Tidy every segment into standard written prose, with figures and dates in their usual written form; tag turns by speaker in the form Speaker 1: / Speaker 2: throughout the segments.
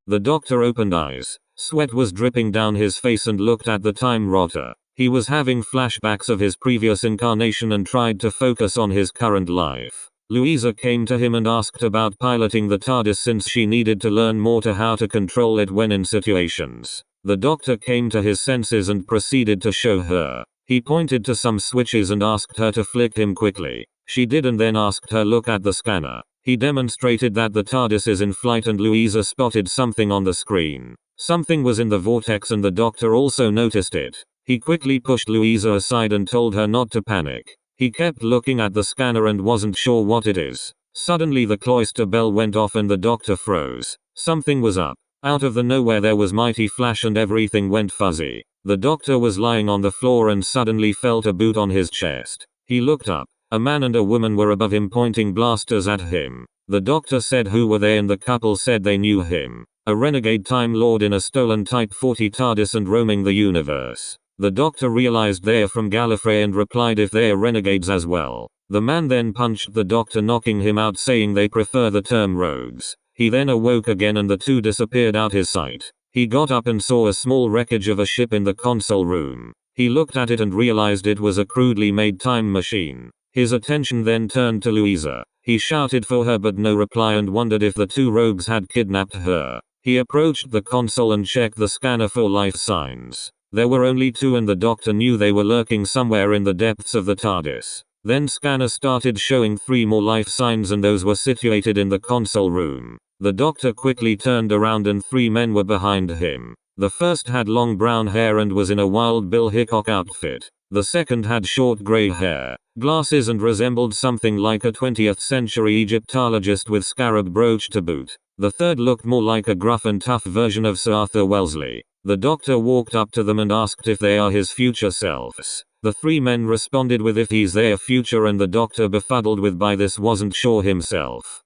Speaker 1: The doctor opened eyes. Sweat was dripping down his face and looked at the time rotor. He was having flashbacks of his previous incarnation and tried to focus on his current life. Louisa came to him and asked about piloting the TARDIS since she needed to learn more to how to control it when in situations. The doctor came to his senses and proceeded to show her. He pointed to some switches and asked her to flick him quickly. She did and then asked her look at the scanner. He demonstrated that the TARDIS is in flight and Louisa spotted something on the screen. Something was in the vortex and the doctor also noticed it. He quickly pushed Louisa aside and told her not to panic. He kept looking at the scanner and wasn't sure what it is. Suddenly the cloister bell went off and the doctor froze. Something was up. Out of the nowhere there was mighty flash and everything went fuzzy. The doctor was lying on the floor and suddenly felt a boot on his chest. He looked up. A man and a woman were above him pointing blasters at him. The doctor said who were they and the couple said they knew him. A renegade Time Lord in a stolen Type 40 TARDIS and roaming the universe. The doctor realized they're from Gallifrey and replied if they're renegades as well. The man then punched the doctor, knocking him out, saying they prefer the term rogues. He then awoke again and the two disappeared out his sight. He got up and saw a small wreckage of a ship in the console room. He looked at it and realized it was a crudely made time machine. His attention then turned to Louisa. He shouted for her but no reply and wondered if the two rogues had kidnapped her. He approached the console and checked the scanner for life signs. There were only two and the doctor knew they were lurking somewhere in the depths of the TARDIS. Then scanner started showing 3 more life signs and those were situated in the console room. The doctor quickly turned around and 3 men were behind him. The first had long brown hair and was in a Wild Bill Hickok outfit. The second had short grey hair, glasses and resembled something like a 20th century Egyptologist with scarab brooch to boot. The third looked more like a gruff and tough version of Sir Arthur Wellesley. The doctor walked up to them and asked if they are his future selves. The 3 men responded with if he's their future and the doctor, befuddled with by this, wasn't sure himself.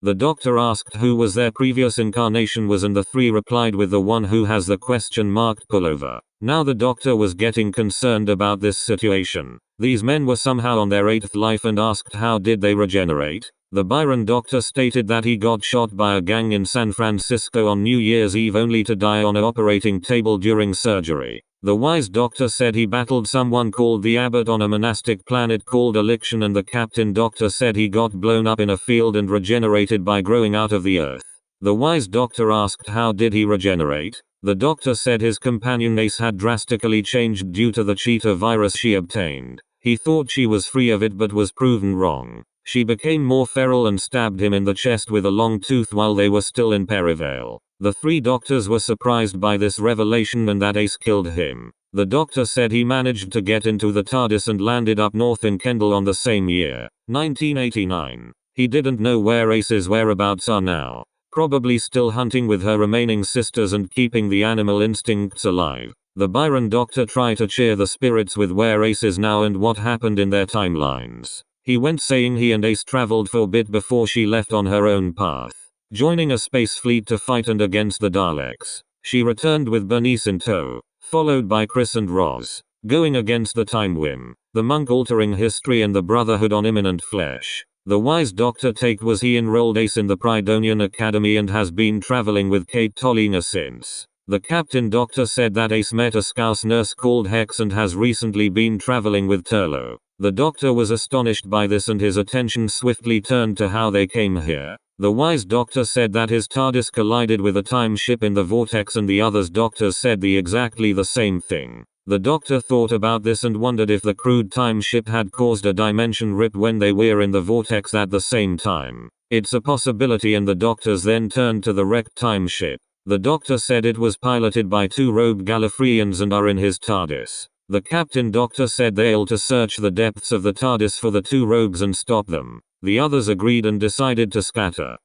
Speaker 1: The doctor asked who was their previous incarnation was and the 3 replied with the one who has the question-marked pullover. Now the doctor was getting concerned about this situation. These men were somehow on their 8th life and asked how did they regenerate. The Byron doctor stated that he got shot by a gang in San Francisco on New Year's Eve only to die on an operating table during surgery. The wise doctor said he battled someone called the Abbot on a monastic planet called Elixion and the captain doctor said he got blown up in a field and regenerated by growing out of the earth. The wise doctor asked how did he regenerate. The doctor said his companion Ace had drastically changed due to the cheetah virus she obtained. He thought she was free of it but was proven wrong. She became more feral and stabbed him in the chest with a long tooth while they were still in Perivale. The 3 doctors were surprised by this revelation and that Ace killed him. The doctor said he managed to get into the TARDIS and landed up north in Kendall on the same year, 1989. He didn't know where Ace's whereabouts are now. Probably still hunting with her remaining sisters and keeping the animal instincts alive. The Byron doctor tried to cheer the spirits with where Ace is now and what happened in their timelines. He went saying he and Ace traveled for a bit before she left on her own path, joining a space fleet to fight and against the Daleks. She returned with Bernice in tow, followed by Chris and Roz, going against the Time Whim, the monk altering history and the Brotherhood on imminent flesh. The wise doctor take was he enrolled Ace in the Prydonian Academy and has been traveling with Kate Tollinger since. The captain doctor said that Ace met a Scouse nurse called Hex and has recently been traveling with Turlo. The doctor was astonished by this and his attention swiftly turned to how they came here. The wise doctor said that his TARDIS collided with a time ship in the vortex and the others doctors said exactly the same thing. The doctor thought about this and wondered if the crude time ship had caused a dimension rip when they were in the vortex at the same time. It's a possibility and the doctors then turned to the wrecked time ship. The doctor said it was piloted by 2 rogue Gallifreyans and are in his TARDIS. The captain doctor said they'll to search the depths of the TARDIS for the 2 rogues and stop them. The others agreed and decided to scatter.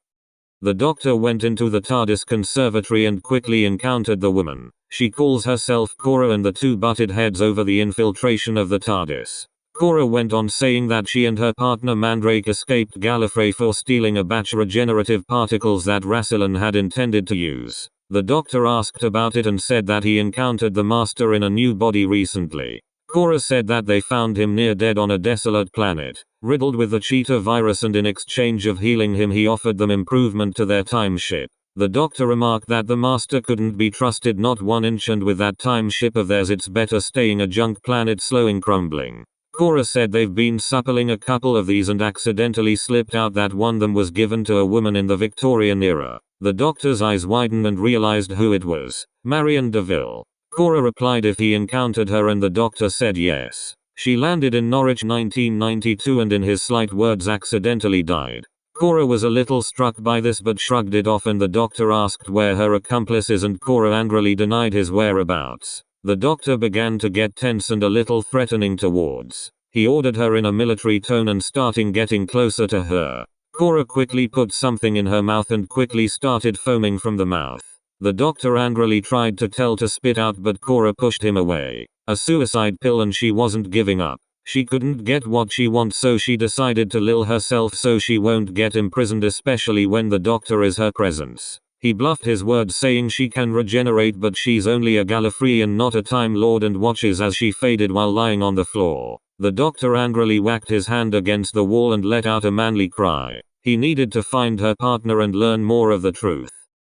Speaker 1: The doctor went into the TARDIS conservatory and quickly encountered the woman. She calls herself Cora and the 2 butted heads over the infiltration of the TARDIS. Cora went on saying that she and her partner Mandrake escaped Gallifrey for stealing a batch of regenerative particles that Rassilon had intended to use. The doctor asked about it and said that he encountered the master in a new body recently. Cora said that they found him near dead on a desolate planet, riddled with the cheetah virus and in exchange of healing him he offered them improvement to their time ship. The doctor remarked that the master couldn't be trusted not 1 inch, and with that time ship of theirs it's better staying a junk planet slowing crumbling. Cora said they've been suppling a couple of these and accidentally slipped out that one of them was given to a woman in the Victorian era. The doctor's eyes widened and realized who it was. Marion DeVille. Cora replied if he encountered her, and the doctor said yes. She landed in Norwich 1992 and in his slight words accidentally died. Cora was a little struck by this but shrugged it off, and the doctor asked where her accomplice is, and Cora angrily denied his whereabouts. The doctor began to get tense and a little threatening towards. He ordered her in a military tone and starting getting closer to her. Cora quickly put something in her mouth and quickly started foaming from the mouth. The doctor angrily tried to tell to spit out, but Cora pushed him away. A suicide pill, and she wasn't giving up. She couldn't get what she wants, so she decided to lure herself so she won't get imprisoned, especially when the doctor is her presence. He bluffed his words saying she can regenerate, but she's only a Gallifreyan, not a Time Lord, and watches as she faded while lying on the floor. The doctor angrily whacked his hand against the wall and let out a manly cry. He needed to find her partner and learn more of the truth.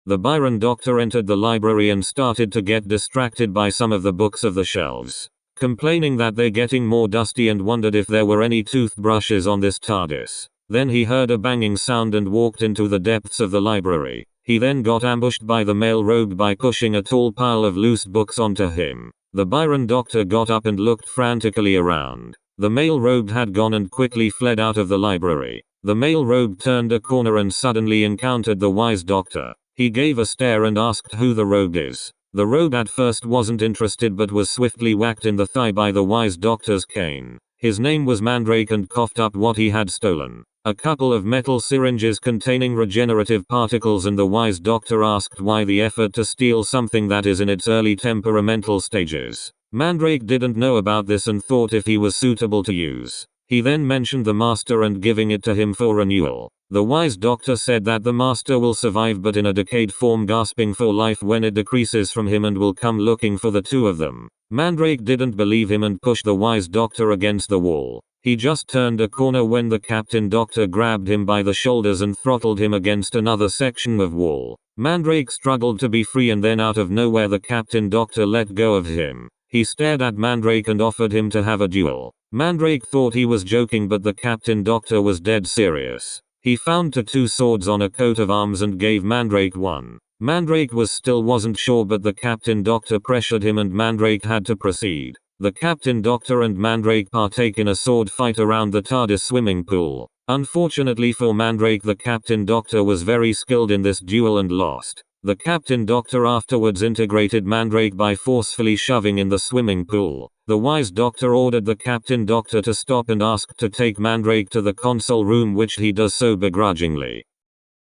Speaker 1: The Byron doctor entered the library and started to get distracted by some of the books of the shelves, complaining that they're getting more dusty, and wondered if there were any toothbrushes on this TARDIS. Then he heard a banging sound and walked into the depths of the library. He then got ambushed by the male rogue by pushing a tall pile of loose books onto him. The Byron doctor got up and looked frantically around. The male rogue had gone and quickly fled out of the library. The male rogue turned a corner and suddenly encountered the wise doctor. He gave a stare and asked who the rogue is. The rogue at first wasn't interested but was swiftly whacked in the thigh by the wise doctor's cane. His name was Mandrake and coughed up what he had stolen. A couple of metal syringes containing regenerative particles, and the wise doctor asked why the effort to steal something that is in its early temperamental stages. Mandrake didn't know about this and thought if he was suitable to use. He then mentioned the master and giving it to him for renewal. The wise doctor said that the master will survive but in a decayed form, gasping for life when it decreases from him, and will come looking for the two of them. Mandrake didn't believe him and pushed the wise doctor against the wall. He just turned a corner when the captain doctor grabbed him by the shoulders and throttled him against another section of wall. Mandrake struggled to be free, and then out of nowhere the captain doctor let go of him. He stared at Mandrake and offered him to have a duel. Mandrake thought he was joking, but the captain doctor was dead serious. He found two swords on a coat of arms and gave Mandrake one. Mandrake wasn't sure, but the captain doctor pressured him and Mandrake had to proceed. The captain doctor and Mandrake partake in a sword fight around the TARDIS swimming pool. Unfortunately for Mandrake, the captain doctor was very skilled in this duel and lost. The captain doctor afterwards integrated Mandrake by forcefully shoving in the swimming pool. The wise doctor ordered the captain doctor to stop and asked to take Mandrake to the console room, which he does so begrudgingly.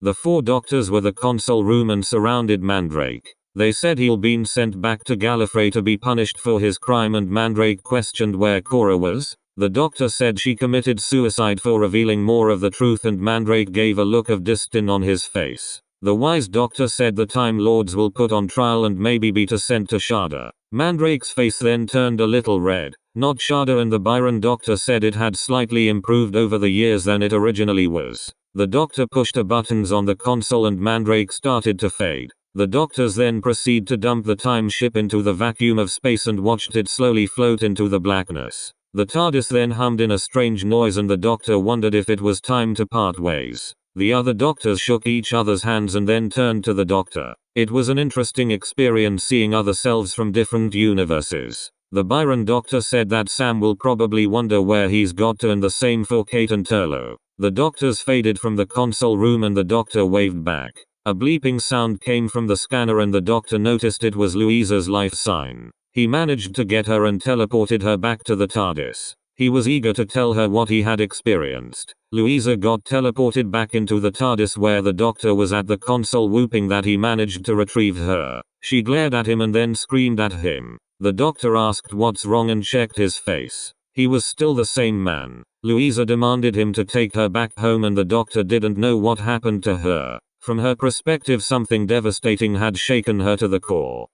Speaker 1: The 4 doctors were the console room and surrounded Mandrake. They said he'll been sent back to Gallifrey to be punished for his crime, and Mandrake questioned where Cora was. The doctor said she committed suicide for revealing more of the truth, and Mandrake gave a look of disdain on his face. The wise doctor said the Time Lords will put on trial and maybe be sent to Sharda. Mandrake's face then turned a little red. Not Sharda, and the Byron doctor said it had slightly improved over the years than it originally was. The doctor pushed the buttons on the console and Mandrake started to fade. The doctors then proceed to dump the time ship into the vacuum of space and watched it slowly float into the blackness. The TARDIS then hummed in a strange noise and the doctor wondered if it was time to part ways. The other doctors shook each other's hands and then turned to the doctor. It was an interesting experience seeing other selves from different universes. The Byron doctor said that Sam will probably wonder where he's got to, and the same for Kate and Turlo. The doctors faded from the console room and the doctor waved back. A bleeping sound came from the scanner and the doctor noticed it was Louisa's life sign. He managed to get her and teleported her back to the TARDIS. He was eager to tell her what he had experienced. Louisa got teleported back into the TARDIS where the doctor was at the console whooping that he managed to retrieve her. She glared at him and then screamed at him. The doctor asked what's wrong and checked his face. He was still the same man. Louisa demanded him to take her back home and the doctor didn't know what happened to her. From her perspective, something devastating had shaken her to the core.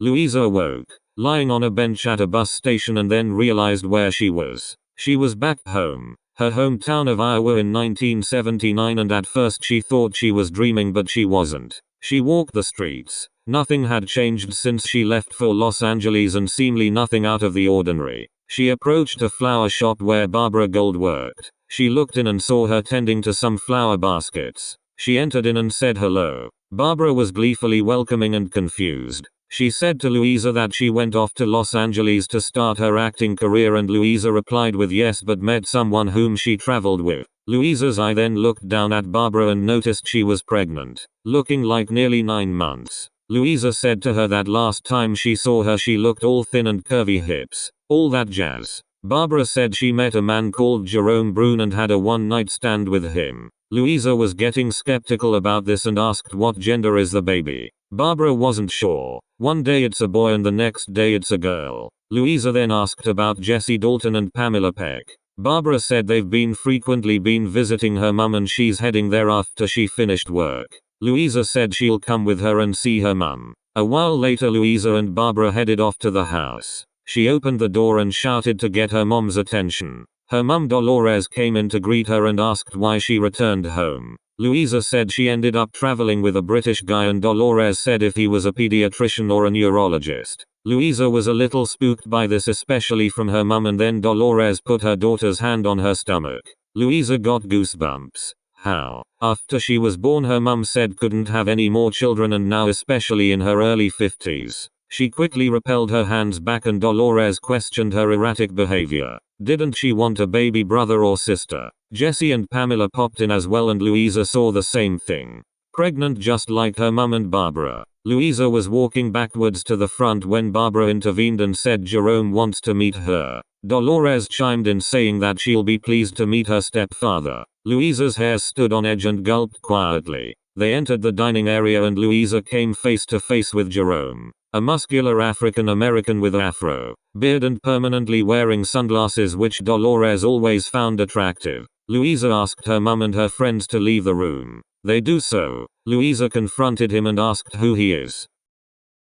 Speaker 1: Louisa awoke, lying on a bench at a bus station, and then realized where she was. She was back home, her hometown of Iowa in 1979, and at first she thought she was dreaming, but she wasn't. She walked the streets. Nothing had changed since she left for Los Angeles and seemingly nothing out of the ordinary. She approached a flower shop where Barbara Gold worked. She looked in and saw her tending to some flower baskets. She entered in and said hello. Barbara was gleefully welcoming and confused. She said to Louisa that she went off to Los Angeles to start her acting career, and Louisa replied with yes, but met someone whom she traveled with. Louisa's eye then looked down at Barbara and noticed she was pregnant, looking like nearly 9 months. Louisa said to her that last time she saw her she looked all thin and curvy hips, all that jazz. Barbara said she met a man called Jerome Brune and had a one-night stand with him. Louisa was getting skeptical about this and asked what gender is the baby. Barbara wasn't sure. One day it's a boy and the next day it's a girl. Louisa then asked about Jesse Dalton and Pamela Peck. Barbara said they've frequently been visiting her mum and she's heading there after she finished work. Louisa said she'll come with her and see her mum. A while later Louisa and Barbara headed off to the house. She opened the door and shouted to get her mom's attention. Her mum Dolores came in to greet her and asked why she returned home. Louisa said she ended up traveling with a British guy and Dolores said if he was a pediatrician or a neurologist. Louisa was a little spooked by this, especially from her mum, and then Dolores put her daughter's hand on her stomach. Louisa got goosebumps. How? After she was born her mum said couldn't have any more children, and now especially in her early 50s. She quickly repelled her hands back and Dolores questioned her erratic behavior. Didn't she want a baby brother or sister? Jesse and Pamela popped in as well and Louisa saw the same thing. Pregnant just like her mum and Barbara. Louisa was walking backwards to the front when Barbara intervened and said Jerome wants to meet her. Dolores chimed in saying that she'll be pleased to meet her stepfather. Louisa's hair stood on edge and gulped quietly. They entered the dining area and Louisa came face to face with Jerome. A muscular African American with afro, beard and permanently wearing sunglasses which Dolores always found attractive. Louisa asked her mum and her friends to leave the room. They do so. Louisa confronted him and asked who he is.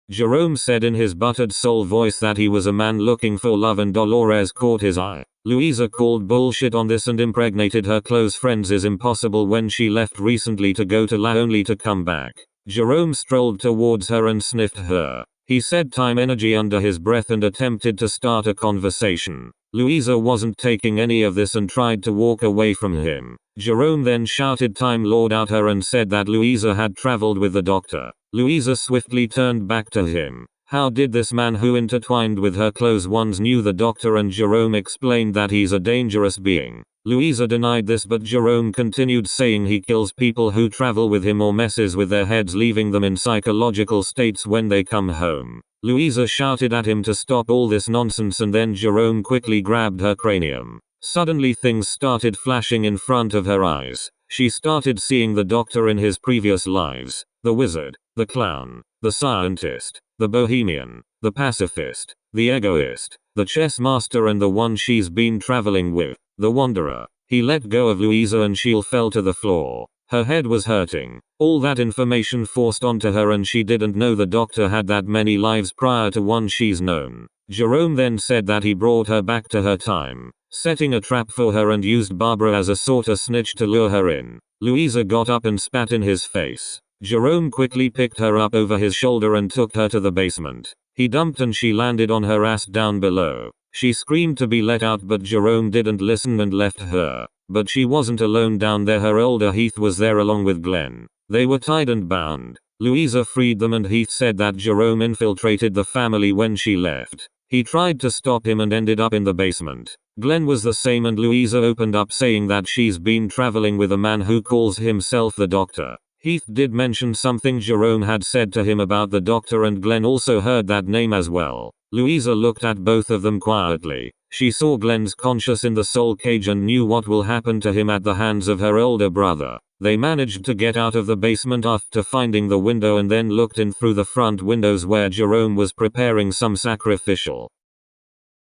Speaker 1: Jerome said in his buttered soul voice that he was a man looking for love and Dolores caught his eye. Louisa called bullshit on this and impregnated her close friends is impossible when she left recently to go to La only to come back. Jerome strolled towards her and sniffed her. He said time energy under his breath and attempted to start a conversation. Louisa wasn't taking any of this and tried to walk away from him. Jerome then shouted Time Lord at her and said that Louisa had traveled with the doctor. Louisa swiftly turned back to him. How did this man who intertwined with her close ones knew the doctor, and Jerome explained that he's a dangerous being. Louisa denied this but Jerome continued saying he kills people who travel with him or messes with their heads, leaving them in psychological states when they come home. Louisa shouted at him to stop all this nonsense and then Jerome quickly grabbed her cranium. Suddenly things started flashing in front of her eyes. She started seeing the doctor in his previous lives. The wizard, the clown, the scientist, the bohemian, the pacifist, the egoist, the chess master and the one she's been traveling with, the wanderer. He let go of Louisa and she fell to the floor. Her head was hurting. All that information forced onto her and she didn't know the doctor had that many lives prior to one she's known. Jerome then said that he brought her back to her time, setting a trap for her and used Barbara as a sort of snitch to lure her in. Louisa got up and spat in his face. Jerome quickly picked her up over his shoulder and took her to the basement. He dumped and she landed on her ass down below. She screamed to be let out but Jerome didn't listen and left her. But she wasn't alone down there, her older Heath was there along with Glenn. They were tied and bound. Louisa freed them and Heath said that Jerome infiltrated the family when she left. He tried to stop him and ended up in the basement. Glenn was the same and Louisa opened up saying that she's been traveling with a man who calls himself the doctor. Heath did mention something Jerome had said to him about the doctor and Glenn also heard that name as well. Louisa looked at both of them quietly. She saw Glenn's conscious in the soul cage and knew what will happen to him at the hands of her older brother. They managed to get out of the basement after finding the window and then looked in through the front windows where Jerome was preparing some sacrificial.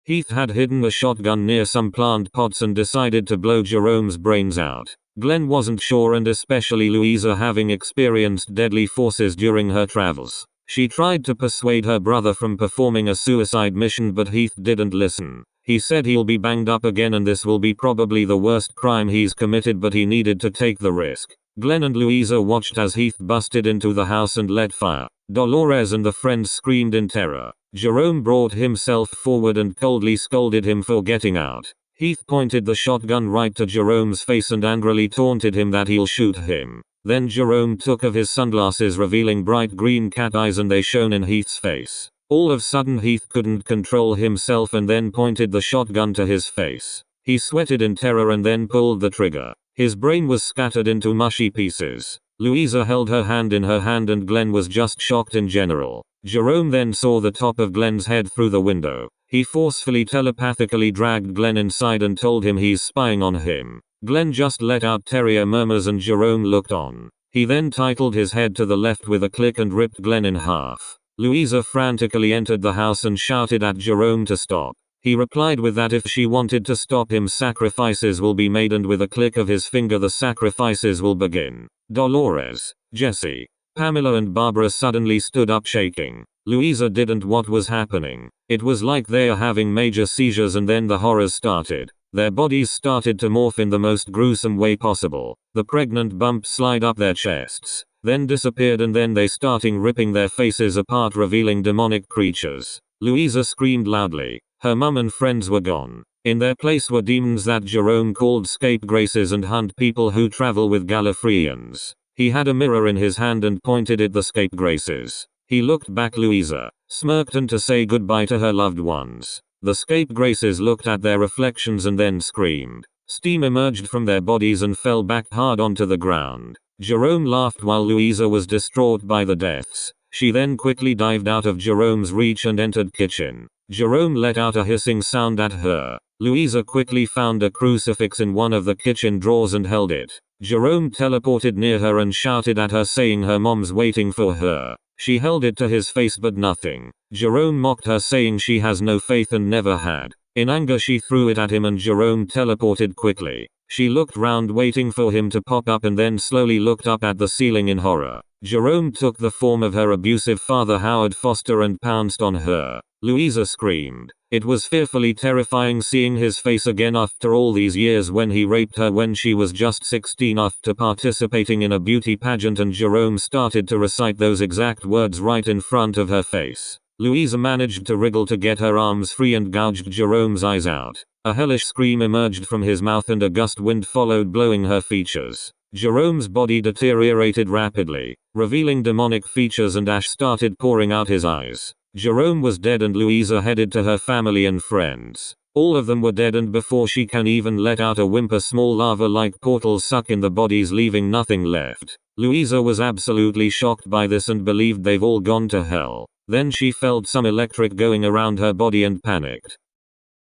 Speaker 1: Heath had hidden a shotgun near some plant pots and decided to blow Jerome's brains out. Glenn wasn't sure, and especially Louisa having experienced deadly forces during her travels. She tried to persuade her brother from performing a suicide mission but Heath didn't listen. He said he'll be banged up again and this will be probably the worst crime he's committed but he needed to take the risk. Glenn and Louisa watched as Heath busted into the house and let fire. Dolores and the friends screamed in terror. Jerome brought himself forward and coldly scolded him for getting out. Heath pointed the shotgun right to Jerome's face and angrily taunted him that he'll shoot him. Then Jerome took off his sunglasses, revealing bright green cat eyes, and they shone in Heath's face. All of a sudden Heath couldn't control himself and then pointed the shotgun to his face. He sweated in terror and then pulled the trigger. His brain was scattered into mushy pieces. Louisa held her hand in her hand and Glenn was just shocked in general. Jerome then saw the top of Glenn's head through the window. He forcefully telepathically dragged Glenn inside and told him he's spying on him. Glenn just let out terrier murmurs and Jerome looked on. He then titled his head to the left with a click and ripped Glenn in half. Louisa frantically entered the house and shouted at Jerome to stop. He replied with that if she wanted to stop him, sacrifices will be made, and with a click of his finger the sacrifices will begin. Dolores, Jesse, Pamela and Barbara suddenly stood up shaking. Louisa didn't what was happening. It was like they are having major seizures, and then the horrors started. Their bodies started to morph in the most gruesome way possible. The pregnant bumps slide up their chests, then disappeared, and then they starting ripping their faces apart, revealing demonic creatures. Louisa screamed loudly. Her mum and friends were gone. In their place were demons that Jerome called scapegraces and hunt people who travel with Gallifreyans. He had a mirror in his hand and pointed at the scapegraces. He looked back Louisa, smirked, and to say goodbye to her loved ones. The scapegraces looked at their reflections and then screamed. Steam emerged from their bodies and fell back hard onto the ground. Jerome laughed while Louisa was distraught by the deaths. She then quickly dived out of Jerome's reach and entered kitchen. Jerome let out a hissing sound at her. Louisa quickly found a crucifix in one of the kitchen drawers and held it. Jerome teleported near her and shouted at her, saying her mom's waiting for her. She held it to his face but nothing. Jerome mocked her, saying she has no faith and never had. In anger she threw it at him and Jerome teleported quickly. She looked round waiting for him to pop up and then slowly looked up at the ceiling in horror. Jerome took the form of her abusive father Howard Foster and pounced on her. Louisa screamed. It was fearfully terrifying seeing his face again after all these years, when he raped her when she was just 16 after participating in a beauty pageant, and Jerome started to recite those exact words right in front of her face. Louisa managed to wriggle to get her arms free and gouged Jerome's eyes out. A hellish scream emerged from his mouth and a gust wind followed, blowing her features. Jerome's body deteriorated rapidly, revealing demonic features, and ash started pouring out his eyes. Jerome was dead and Louisa headed to her family and friends. All of them were dead, and before she can even let out a whimper, small lava-like portals suck in the bodies, leaving nothing left. Louisa was absolutely shocked by this and believed they've all gone to hell. Then she felt some electric going around her body and panicked.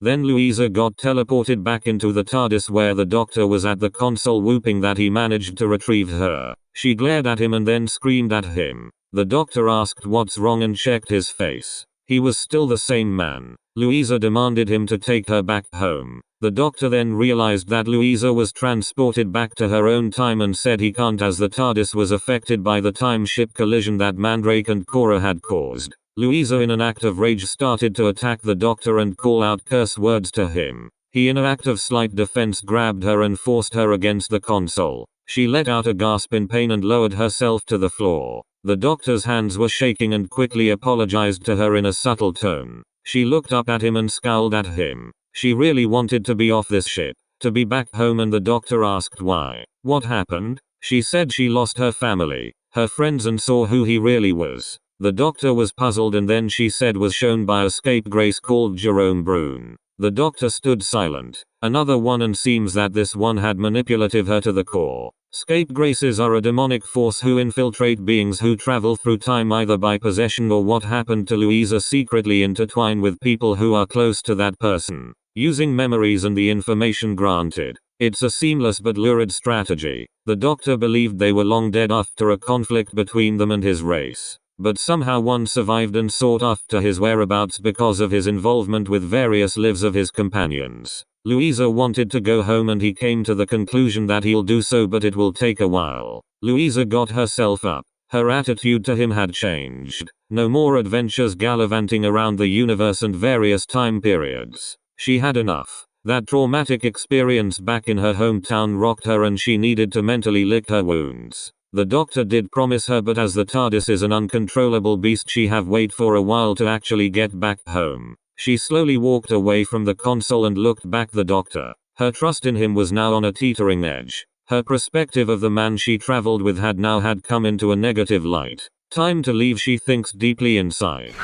Speaker 1: Then Louisa got teleported back into the TARDIS, where the Doctor was at the console whooping that he managed to retrieve her. She glared at him and then screamed at him. The Doctor asked what's wrong and checked his face. He was still the same man. Louisa demanded him to take her back home. The Doctor then realized that Louisa was transported back to her own time and said he can't, as the TARDIS was affected by the time ship collision that Mandrake and Cora had caused. Louisa, in an act of rage, started to attack the Doctor and call out curse words to him. He, in an act of slight defense, grabbed her and forced her against the console. She let out a gasp in pain and lowered herself to the floor. The Doctor's hands were shaking and quickly apologized to her in a subtle tone. She looked up at him and scowled at him. She really wanted to be off this ship, to be back home, and the Doctor asked why. What happened? She said she lost her family, her friends, and saw who he really was. The Doctor was puzzled, and then she said was shown by a scapegrace called Jerome Brune. The Doctor stood silent. Another one, and seems that this one had manipulative her to the core. Scapegraces are a demonic force who infiltrate beings who travel through time either by possession or what happened to Louisa, secretly intertwine with people who are close to that person, using memories and the information granted. It's a seamless but lurid strategy. The Doctor believed they were long dead after a conflict between them and his race. But somehow one survived and sought after his whereabouts because of his involvement with various lives of his companions. Louisa wanted to go home and he came to the conclusion that he'll do so, but it will take a while. Louisa got herself up. Her attitude to him had changed. No more adventures gallivanting around the universe and various time periods. She had enough. That traumatic experience back in her hometown rocked her and she needed to mentally lick her wounds. The doctor did promise her, but as the TARDIS is an uncontrollable beast, she have wait for a while to actually get back home. She slowly walked away from the console and looked back the doctor. Her trust in him was now on a teetering edge. Her perspective of the man she traveled with had come into a negative light. Time to leave, she thinks deeply inside.